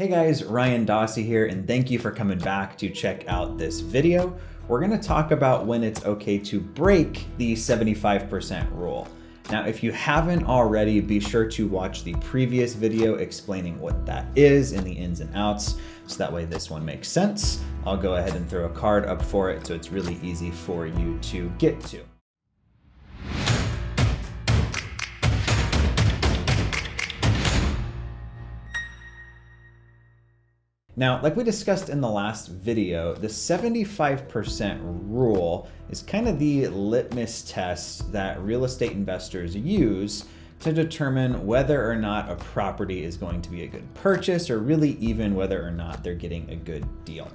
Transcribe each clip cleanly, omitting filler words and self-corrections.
Hey guys, Ryan Dossie here, and thank you for coming back to check out this video. We're gonna talk about when it's okay to break the 75% rule. Now, if you haven't already, be sure to watch the previous video explaining what that is and the ins and outs, so that way this one makes sense. I'll go ahead and throw a card up for it so it's really easy for you to get to. Now, like we discussed in the last video, the 75% rule is kind of the litmus test that real estate investors use to determine whether or not a property is going to be a good purchase, or really even whether or not they're getting a good deal.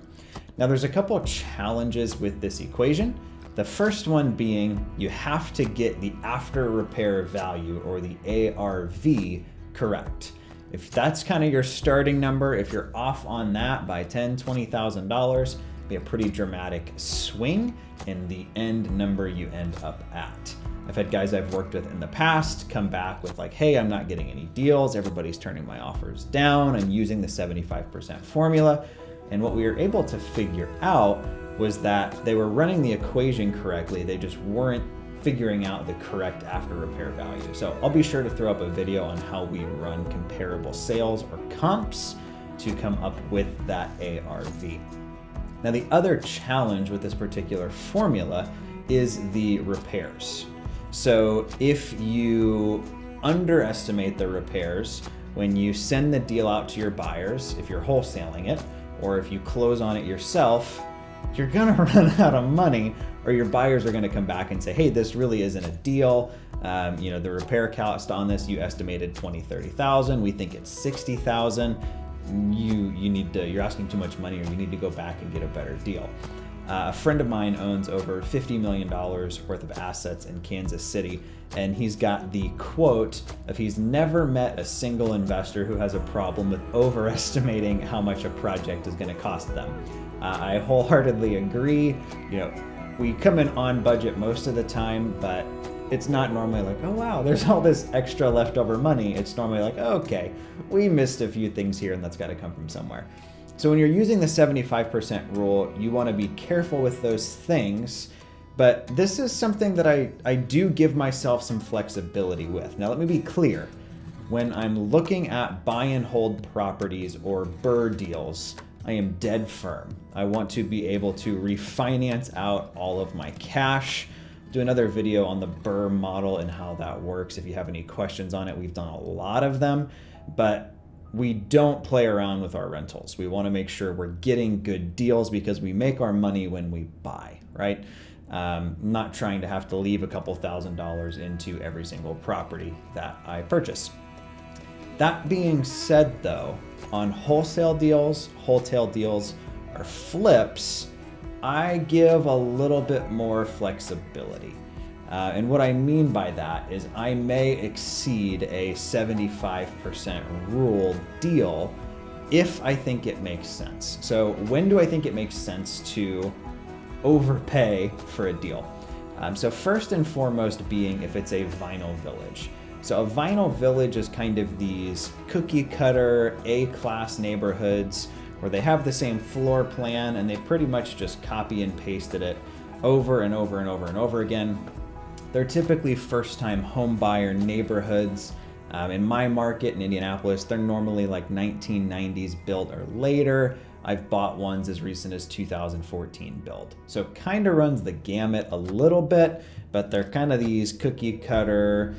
Now, there's a couple of challenges with this equation. The first one being you have to get the after repair value, or the ARV, correct. If that's kind of your starting number, if you're off on that by $10,000, $20,000, be a pretty dramatic swing in the end number you end up at. I've had guys I've worked with in the past come back with like, hey, I'm not getting any deals. Everybody's turning my offers down. I'm using the 75% formula. And what we were able to figure out was that they were running the equation correctly. They just weren't figuring out the correct after repair value. So I'll be sure to throw up a video on how we run comparable sales or comps to come up with that ARV. Now, the other challenge with this particular formula is the repairs. So if you underestimate the repairs when you send the deal out to your buyers, if you're wholesaling it, or if you close on it yourself, you're gonna run out of money, or your buyers are gonna come back and say, hey, this really isn't a deal. The repair cost on this, you estimated 20, 30,000. We think it's 60,000. You're asking too much money, or you need to go back and get a better deal. A friend of mine owns over $50 million worth of assets in Kansas City, and he's got the quote of he's never met a single investor who has a problem with overestimating how much a project is gonna cost them. I wholeheartedly agree. We come in on budget most of the time, but it's not normally like, oh wow, there's all this extra leftover money. It's normally like, okay, we missed a few things here, and that's got to come from somewhere. So when you're using the 75% rule, you want to be careful with those things, but this is something that I do give myself some flexibility with. Now, let me be clear. When I'm looking at buy and hold properties or Brrrr deals, I am dead firm. I want to be able to refinance out all of my cash. Do another video on the Brrrr model and how that works. If you have any questions on it, we've done a lot of them, but we don't play around with our rentals. We want to make sure we're getting good deals because we make our money when we buy, right? Not trying to have to leave a couple $1,000s into every single property that I purchase. That being said though, on wholesale deals, or flips, I give a little bit more flexibility. And what I mean by that is I may exceed a 75% rule deal if I think it makes sense. So when do I think it makes sense to overpay for a deal? So first and foremost being if it's a vinyl village. So a vinyl village is kind of these cookie cutter A-class neighborhoods where they have the same floor plan and they pretty much just copy and pasted it over and over and over and over again. They're typically first-time home buyer neighborhoods. In my market in Indianapolis, they're normally like 1990s built or later. I've bought ones as recent as 2014 build. So it kind of runs the gamut a little bit, but they're kind of these cookie cutter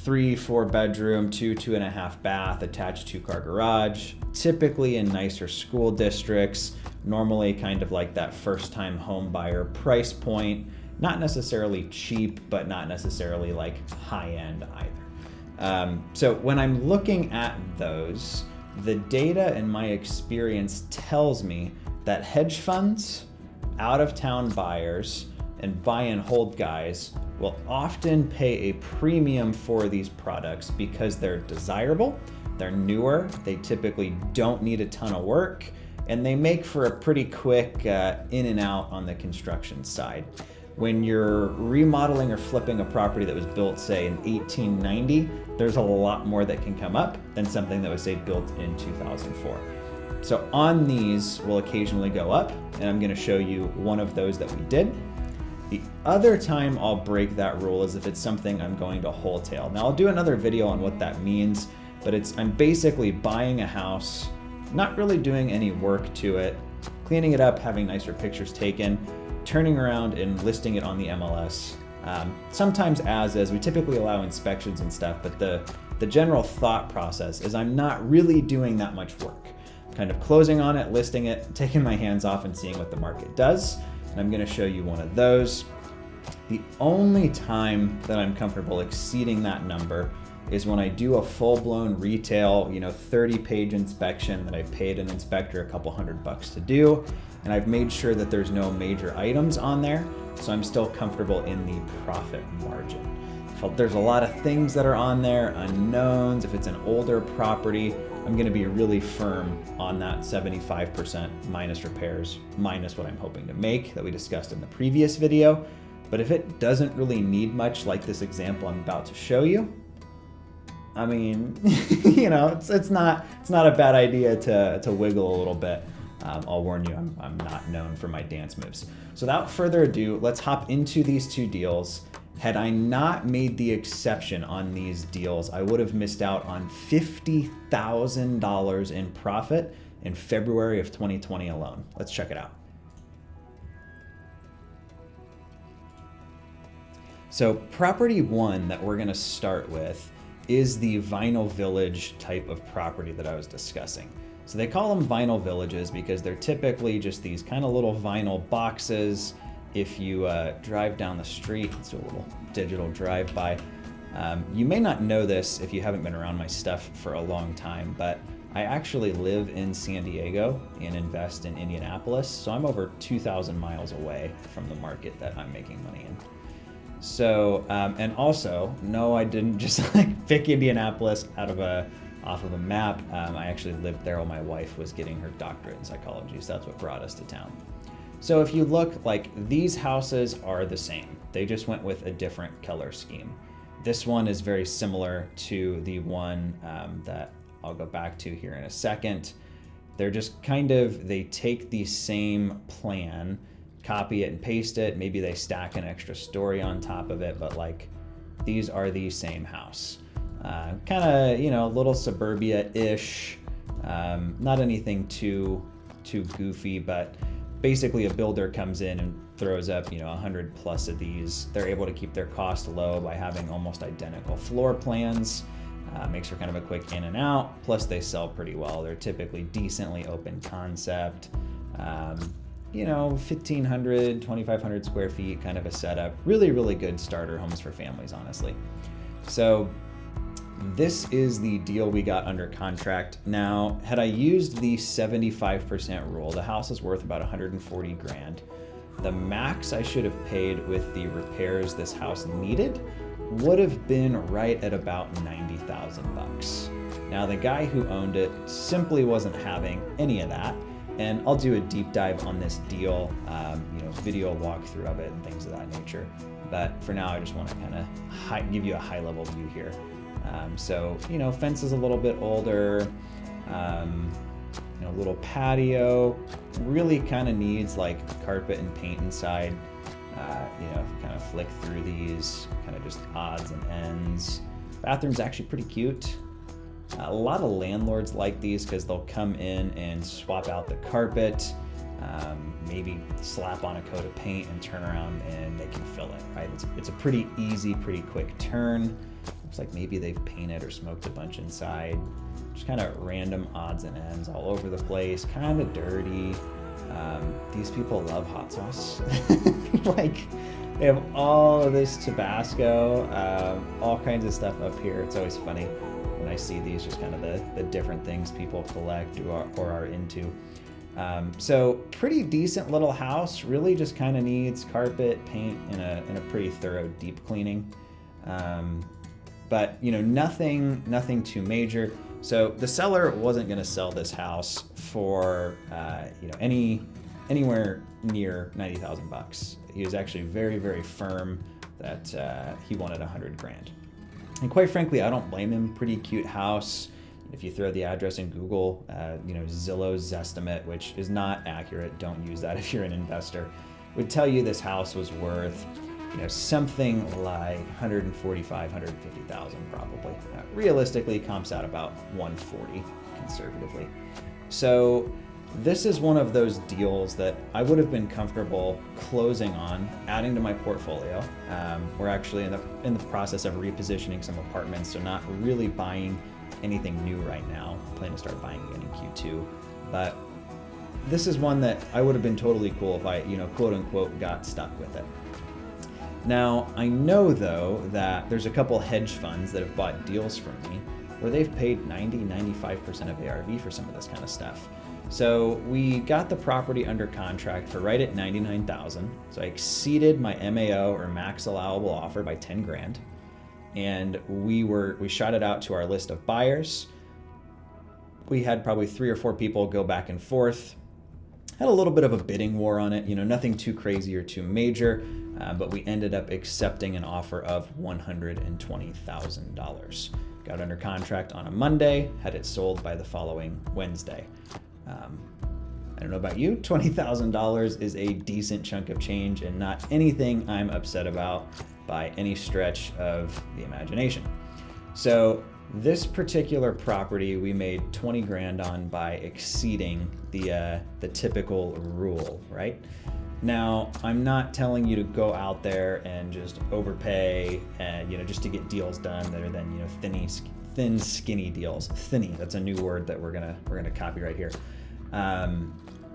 3-4 bedroom, 2.5 bath, attached 2-car garage, typically in nicer school districts, normally kind of like that first-time home buyer price point. Not necessarily cheap, but not necessarily like high-end either. So when I'm looking at those, the data and my experience tells me that hedge funds, out-of-town buyers, and buy and hold guys will often pay a premium for these products because they're desirable, they're newer, they typically don't need a ton of work, and they make for a pretty quick in and out on the construction side. When you're remodeling or flipping a property that was built, say, in 1890, there's a lot more that can come up than something that was, say, built in 2004. So on these, we'll occasionally go up, and I'm gonna show you one of those that we did. The other time I'll break that rule is if it's something I'm going to wholesale. Now I'll do another video on what that means, but I'm basically buying a house, not really doing any work to it, cleaning it up, having nicer pictures taken, turning around and listing it on the MLS. Sometimes as is, we typically allow inspections and stuff, but the general thought process is I'm not really doing that much work. I'm kind of closing on it, listing it, taking my hands off and seeing what the market does. And I'm gonna show you one of those. The only time that I'm comfortable exceeding that number is when I do a full-blown retail, 30-page inspection that I paid an inspector a couple $100 to do, and I've made sure that there's no major items on there, so I'm still comfortable in the profit margin. If there's a lot of things that are on there, unknowns, if it's an older property, I'm gonna be really firm on that 75% minus repairs, minus what I'm hoping to make that we discussed in the previous video. But if it doesn't really need much, like this example I'm about to show you, I mean, it's not a bad idea to wiggle a little bit. I'll warn you, I'm not known for my dance moves. So without further ado, let's hop into these two deals. Had I not made the exception on these deals, I would have missed out on $50,000 in profit in February of 2020 alone. Let's check it out. So property one that we're gonna start with is the vinyl village type of property that I was discussing. So they call them vinyl villages because they're typically just these kind of little vinyl boxes. If you drive down the street, let's do a little digital drive-by. You may not know this if you haven't been around my stuff for a long time, but I actually live in San Diego and invest in Indianapolis. So I'm over 2,000 miles away from the market that I'm making money in. So, and also, no, I didn't just pick Indianapolis off of a map. I actually lived there while my wife was getting her doctorate in psychology, so that's what brought us to town. So if you look, these houses are the same. They just went with a different color scheme. This one is very similar to the one that I'll go back to here in a second. They're just they take the same plan, copy it and paste it. Maybe they stack an extra story on top of it, but these are the same house. Kind of, a little suburbia-ish, not anything too goofy, but basically a builder comes in and throws up, 100 plus of these. They're able to keep their cost low by having almost identical floor plans. Makes for kind of a quick in and out. Plus they sell pretty well. They're typically decently open concept. 1,500, 2,500 square feet, kind of a setup. Really, really good starter homes for families, honestly. So this is the deal we got under contract. Now, had I used the 75% rule, the house is worth about 140 grand. The max I should have paid with the repairs this house needed would have been right at about 90,000 bucks. Now, the guy who owned it simply wasn't having any of that. And I'll do a deep dive on this deal, video walkthrough of it and things of that nature. But for now, I just want to kind of give you a high level view here. Fence is a little bit older, little patio, really kind of needs carpet and paint inside. If you kind of flick through these, kind of just odds and ends. Bathroom's actually pretty cute. A lot of landlords like these because they'll come in and swap out the carpet, maybe slap on a coat of paint and turn around and they can fill it, right? It's a pretty easy, pretty quick turn. Looks like maybe they've painted or smoked a bunch inside. Just kind of random odds and ends all over the place, kind of dirty. These people love hot sauce. They have all of this Tabasco, all kinds of stuff up here. It's always funny when I see these, just kind of the different things people collect or are into. So pretty decent little house, really just kind of needs carpet, paint, and a pretty thorough deep cleaning. But nothing too major. So the seller wasn't going to sell this house for anywhere near 90,000 bucks. He was actually very, very firm that he wanted 100 grand. And quite frankly, I don't blame him. Pretty cute house, If you throw the address in Google, Zillow's Zestimate, which is not accurate, don't use that if you're an investor, would tell you this house was worth something like 145, 150,000 probably. Realistically, comps out about 140 conservatively. So this is one of those deals that I would have been comfortable closing on, adding to my portfolio. We're actually in the process of repositioning some apartments, so not really buying anything new right now. Plan to start buying again in Q2, but this is one that I would have been totally cool if I, quote unquote, got stuck with it. Now, I know though that there's a couple hedge funds that have bought deals from me where they've paid 90, 95% of ARV for some of this kind of stuff. So we got the property under contract for right at $99,000. So I exceeded my MAO or max allowable offer by 10 grand. And we shot it out to our list of buyers. We had probably 3 or 4 people go back and forth. Had a little bit of a bidding war on it, nothing too crazy or too major, but we ended up accepting an offer of $120,000. Got under contract on a Monday, had it sold by the following Wednesday. I don't know about you, $20,000 is a decent chunk of change and not anything I'm upset about by any stretch of the imagination. So this particular property we made 20 grand on by exceeding the typical rule, right? Now, I'm not telling you to go out there and just overpay and just to get deals done that are then thin skinny deals. Thinny, that's a new word that we're gonna copy right here.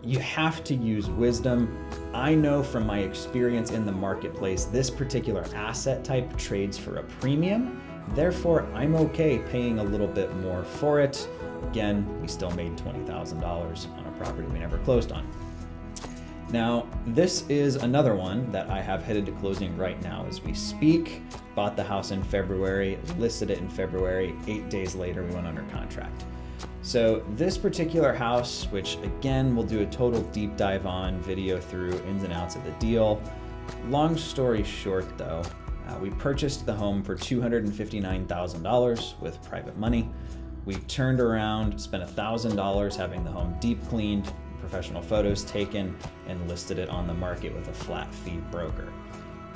You have to use wisdom. I know from my experience in the marketplace, this particular asset type trades for a premium. Therefore, I'm okay paying a little bit more for it. Again, we still made $20,000 on a property we never closed on. Now, this is another one that I have headed to closing right now as we speak. Bought the house in February, listed it in February. 8 days later, we went under contract. So this particular house, which again, we'll do a total deep dive on video through ins and outs of the deal. Long story short though, we purchased the home for $259,000 with private money. We turned around, spent $1,000 having the home deep cleaned, professional photos taken, and listed it on the market with a flat fee broker.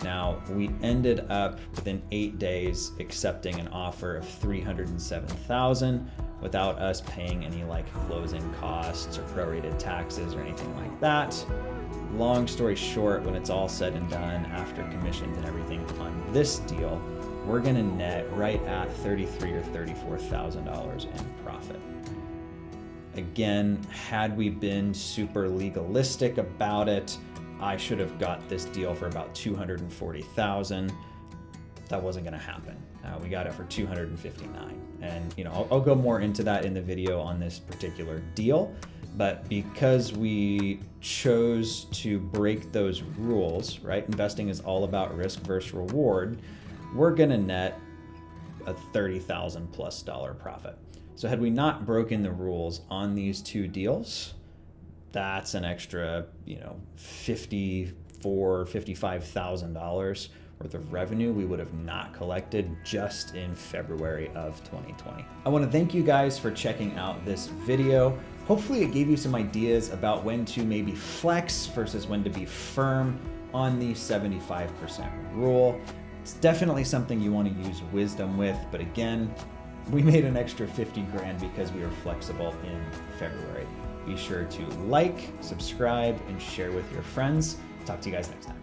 Now, we ended up within 8 days accepting an offer of $307,000 without us paying any closing costs or prorated taxes or anything like that. Long story short, when it's all said and done, after commissions and everything on this deal, we're gonna net right at $33,000 or $34,000 in profit. Again, had we been super legalistic about it, I should have got this deal for about $240,000. That wasn't gonna happen. We got it for $259,000. And I'll go more into that in the video on this particular deal. But because we chose to break those rules, right? Investing is all about risk versus reward. We're gonna net a $30,000 plus profit. So had we not broken the rules on these 2 deals, that's an extra, $54,000, $55,000 worth of revenue we would have not collected just in February of 2020. I want to thank you guys for checking out this video. Hopefully it gave you some ideas about when to maybe flex versus when to be firm on the 75% rule. It's definitely something you want to use wisdom with, but again, we made an extra 50 grand because we were flexible in February. Be sure to like, subscribe, and share with your friends. Talk to you guys next time.